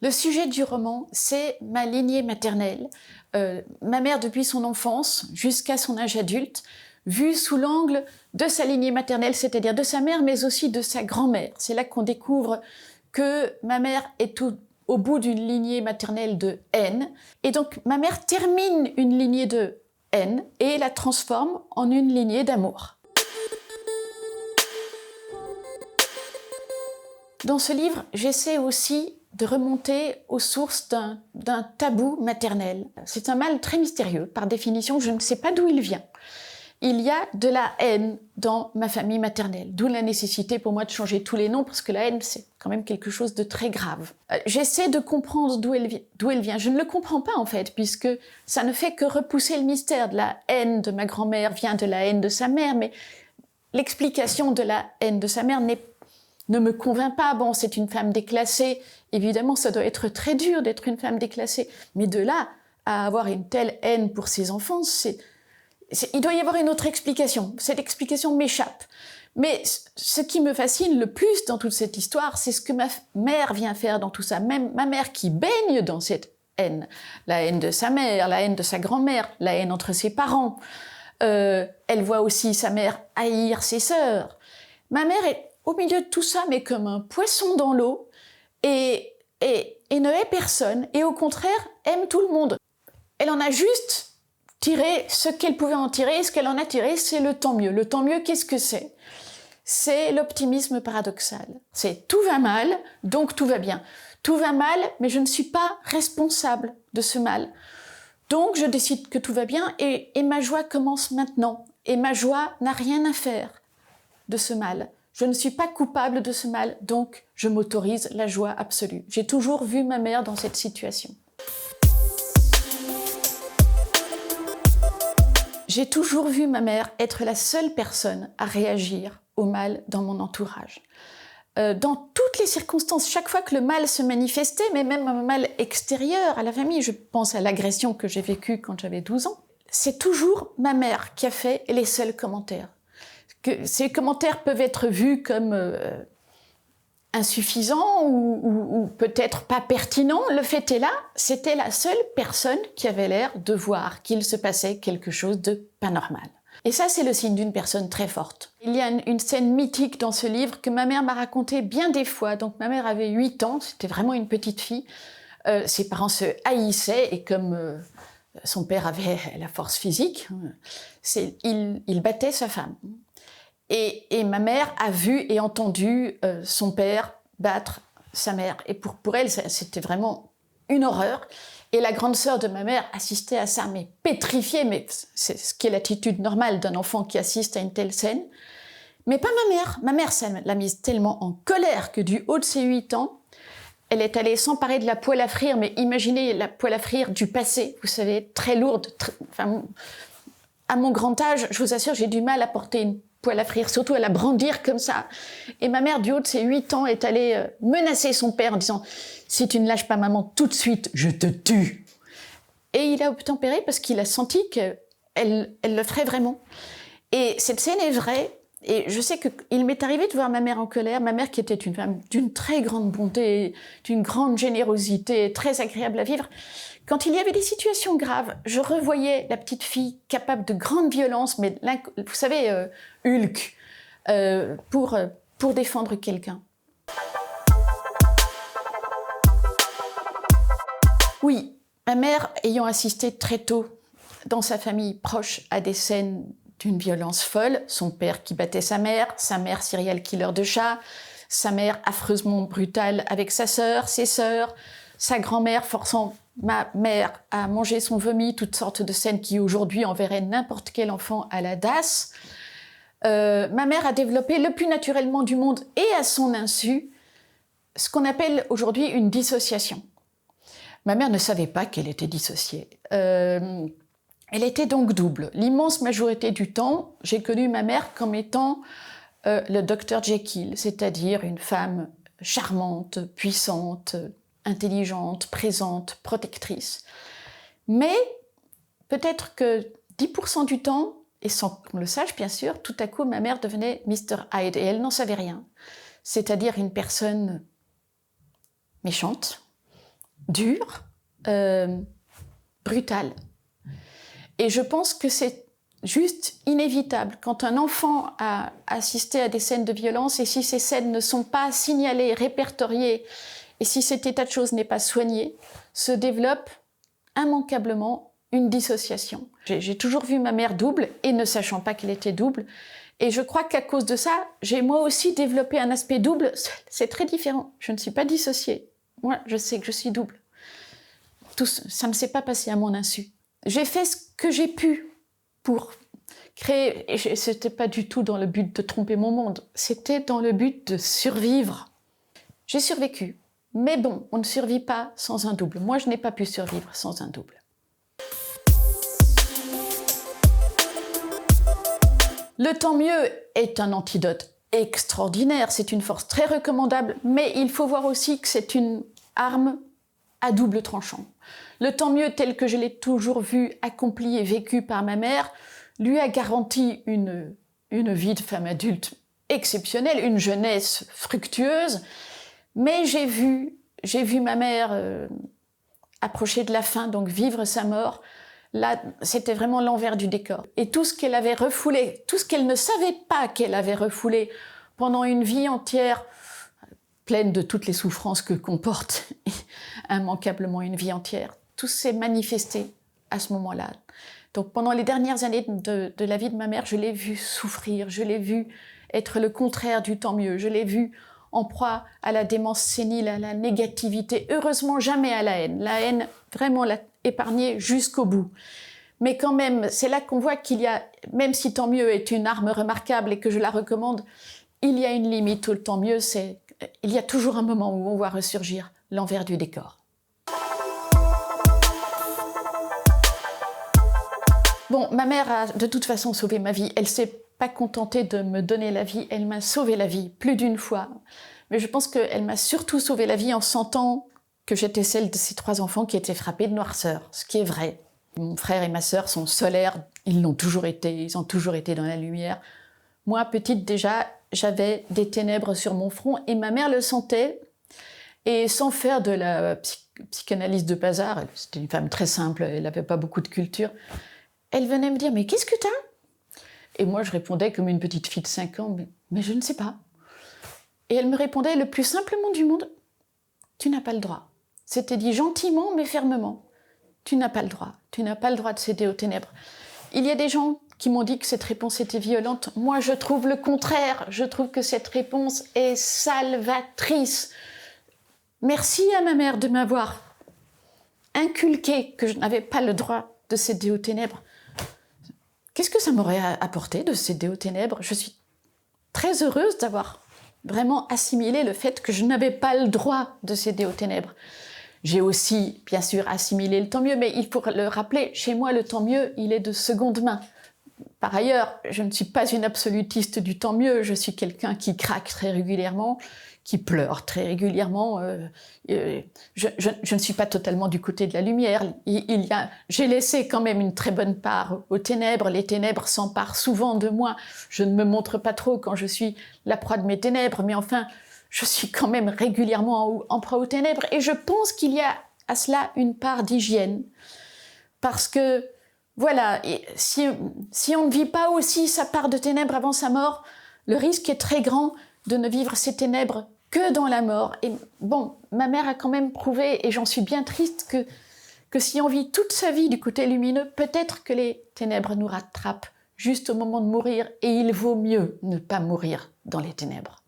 Le sujet du roman, c'est ma lignée maternelle. Ma mère depuis son enfance jusqu'à son âge adulte, vue sous l'angle de sa lignée maternelle, c'est-à-dire de sa mère, mais aussi de sa grand-mère. C'est là qu'on découvre que ma mère est au bout d'une lignée maternelle de haine. Et donc ma mère termine une lignée de haine et la transforme en une lignée d'amour. Dans ce livre, j'essaie aussi de remonter aux sources d'un tabou maternel. C'est un mal très mystérieux. Par définition, je ne sais pas d'où il vient. Il y a de la haine dans ma famille maternelle, d'où la nécessité pour moi de changer tous les noms, parce que la haine, c'est quand même quelque chose de très grave. J'essaie de comprendre d'où elle vient. Je ne le comprends pas, en fait, puisque ça ne fait que repousser le mystère. De la haine de ma grand-mère vient de la haine de sa mère, mais l'explication de la haine de sa mère ne me convainc pas. Bon, c'est une femme déclassée. Évidemment, ça doit être très dur d'être une femme déclassée. Mais de là à avoir une telle haine pour ses enfants, il doit y avoir une autre explication. Cette explication m'échappe. Mais ce qui me fascine le plus dans toute cette histoire, c'est ce que ma mère vient faire dans tout ça. Même ma mère qui baigne dans cette haine. La haine de sa mère, la haine de sa grand-mère, la haine entre ses parents. Elle voit aussi sa mère haïr ses sœurs. Ma mère est au milieu de tout ça, mais comme un poisson dans l'eau, et ne hait personne, et au contraire, aime tout le monde. Elle en a juste tiré ce qu'elle pouvait en tirer, et ce qu'elle en a tiré, c'est le tant mieux. Le tant mieux, qu'est-ce que c'est ? C'est l'optimisme paradoxal. C'est tout va mal, donc tout va bien. Tout va mal, mais je ne suis pas responsable de ce mal. Donc je décide que tout va bien, et ma joie commence maintenant. Et ma joie n'a rien à faire de ce mal. Je ne suis pas coupable de ce mal, donc je m'autorise la joie absolue. J'ai toujours vu ma mère dans cette situation. J'ai toujours vu ma mère être la seule personne à réagir au mal dans mon entourage. Dans toutes les circonstances, chaque fois que le mal se manifestait, mais même un mal extérieur à la famille, je pense à l'agression que j'ai vécue quand j'avais 12 ans, c'est toujours ma mère qui a fait les seuls commentaires. Que ces commentaires peuvent être vus comme insuffisants ou peut-être pas pertinents. Le fait est là, c'était la seule personne qui avait l'air de voir qu'il se passait quelque chose de pas normal. Et ça, c'est le signe d'une personne très forte. Il y a une scène mythique dans ce livre que ma mère m'a racontée bien des fois. Donc ma mère avait 8 ans, c'était vraiment une petite fille. Ses parents se haïssaient et comme son père avait la force physique, il battait sa femme. Et ma mère a vu et entendu son père battre sa mère. Et pour elle, c'était vraiment une horreur. Et la grande sœur de ma mère assistait à ça, mais pétrifiée, mais c'est ce qui est l'attitude normale d'un enfant qui assiste à une telle scène. Mais pas ma mère. Ma mère, ça l'a mise tellement en colère que du haut de ses 8 ans, elle est allée s'emparer de la poêle à frire, mais imaginez la poêle à frire du passé, vous savez, très lourde. Enfin, à mon grand âge, je vous assure, j'ai du mal à porter une poêle à frire, surtout à la brandir comme ça. Et ma mère, du haut de ses 8 ans, est allée menacer son père en disant « Si tu ne lâches pas maman tout de suite, je te tue !» Et il a obtempéré parce qu'il a senti qu'elle le ferait vraiment. Et cette scène est vraie. Et je sais qu'il m'est arrivé de voir ma mère en colère, ma mère qui était une femme d'une très grande bonté, d'une grande générosité, très agréable à vivre. Quand il y avait des situations graves, je revoyais la petite fille capable de grande violence, mais vous savez, Hulk, pour défendre quelqu'un. Oui, ma mère ayant assisté très tôt dans sa famille proche à des scènes d'une violence folle, son père qui battait sa mère serial killer de chats, sa mère affreusement brutale avec sa sœur, ses sœurs, sa grand-mère forçant ma mère à manger son vomi, toutes sortes de scènes qui aujourd'hui enverraient n'importe quel enfant à la DAS. Ma mère a développé le plus naturellement du monde et à son insu ce qu'on appelle aujourd'hui une dissociation. Ma mère ne savait pas qu'elle était dissociée. Elle était donc double. L'immense majorité du temps, j'ai connu ma mère comme étant le Dr Jekyll, c'est-à-dire une femme charmante, puissante, intelligente, présente, protectrice. Mais peut-être que 10% du temps, et sans qu'on le sache bien sûr, tout à coup ma mère devenait Mr Hyde et elle n'en savait rien. C'est-à-dire une personne méchante, dur, brutal. Et je pense que c'est juste inévitable quand un enfant a assisté à des scènes de violence et si ces scènes ne sont pas signalées, répertoriées et si cet état de choses n'est pas soigné, se développe immanquablement une dissociation. J'ai toujours vu ma mère double et ne sachant pas qu'elle était double. Et je crois qu'à cause de ça, j'ai moi aussi développé un aspect double. C'est très différent. Je ne suis pas dissociée. Moi, je sais que je suis double. Ça ne s'est pas passé à mon insu. J'ai fait ce que j'ai pu pour créer. Et c'était pas du tout dans le but de tromper mon monde. C'était dans le but de survivre. J'ai survécu. Mais bon, on ne survit pas sans un double. Moi, je n'ai pas pu survivre sans un double. Le tant mieux est un antidote extraordinaire, c'est une force très recommandable, mais il faut voir aussi que c'est une arme à double tranchant. Le tant mieux tel que je l'ai toujours vu, accompli et vécu par ma mère, lui a garanti une vie de femme adulte exceptionnelle, une jeunesse fructueuse, mais j'ai vu ma mère approcher de la fin, donc vivre sa mort. Là, c'était vraiment l'envers du décor. Et tout ce qu'elle avait refoulé, tout ce qu'elle ne savait pas qu'elle avait refoulé pendant une vie entière, pleine de toutes les souffrances que comporte immanquablement une vie entière, tout s'est manifesté à ce moment-là. Donc pendant les dernières années de la vie de ma mère, je l'ai vue souffrir, je l'ai vue être le contraire du tant mieux, je l'ai vue en proie à la démence sénile, à la négativité, heureusement jamais à la haine. La haine, vraiment l'a épargnée jusqu'au bout. Mais quand même, c'est là qu'on voit qu'il y a, même si tant mieux est une arme remarquable et que je la recommande, il y a une limite au tant mieux, il y a toujours un moment où on voit ressurgir l'envers du décor. Bon, ma mère a de toute façon sauvé ma vie. Elle s'est pas contentée de me donner la vie, elle m'a sauvé la vie plus d'une fois. Mais je pense qu'elle m'a surtout sauvé la vie en sentant que j'étais celle de ces 3 enfants qui étaient frappés de noirceur, ce qui est vrai. Mon frère et ma sœur sont solaires, ils l'ont toujours été, ils ont toujours été dans la lumière. Moi, petite déjà, j'avais des ténèbres sur mon front et ma mère le sentait. Et sans faire de la psychanalyse de bazar, c'était une femme très simple, elle n'avait pas beaucoup de culture, elle venait me dire « Mais qu'est-ce que t'as ?» Et moi, je répondais comme une petite fille de 5 ans, mais je ne sais pas. Et elle me répondait le plus simplement du monde, « Tu n'as pas le droit. » C'était dit gentiment, mais fermement. « Tu n'as pas le droit. Tu n'as pas le droit de céder aux ténèbres. » Il y a des gens qui m'ont dit que cette réponse était violente. Moi, je trouve le contraire. Je trouve que cette réponse est salvatrice. Merci à ma mère de m'avoir inculqué que je n'avais pas le droit de céder aux ténèbres. Qu'est-ce que ça m'aurait apporté de céder aux ténèbres ? Je suis très heureuse d'avoir vraiment assimilé le fait que je n'avais pas le droit de céder aux ténèbres. J'ai aussi, bien sûr, assimilé le tant mieux, mais il faut le rappeler, chez moi, le tant mieux, il est de seconde main. Par ailleurs, je ne suis pas une absolutiste du tant mieux, je suis quelqu'un qui craque très régulièrement, qui pleure très régulièrement. Je ne suis pas totalement du côté de la lumière. J'ai laissé quand même une très bonne part aux ténèbres. Les ténèbres s'emparent souvent de moi. Je ne me montre pas trop quand je suis la proie de mes ténèbres, mais enfin, je suis quand même régulièrement en proie aux ténèbres. Et je pense qu'il y a à cela une part d'hygiène. Parce que, voilà, si on ne vit pas aussi sa part de ténèbres avant sa mort, le risque est très grand de ne vivre ces ténèbres que dans la mort. Et bon, ma mère a quand même prouvé, et j'en suis bien triste, que si on vit toute sa vie du côté lumineux, peut-être que les ténèbres nous rattrapent juste au moment de mourir, et il vaut mieux ne pas mourir dans les ténèbres.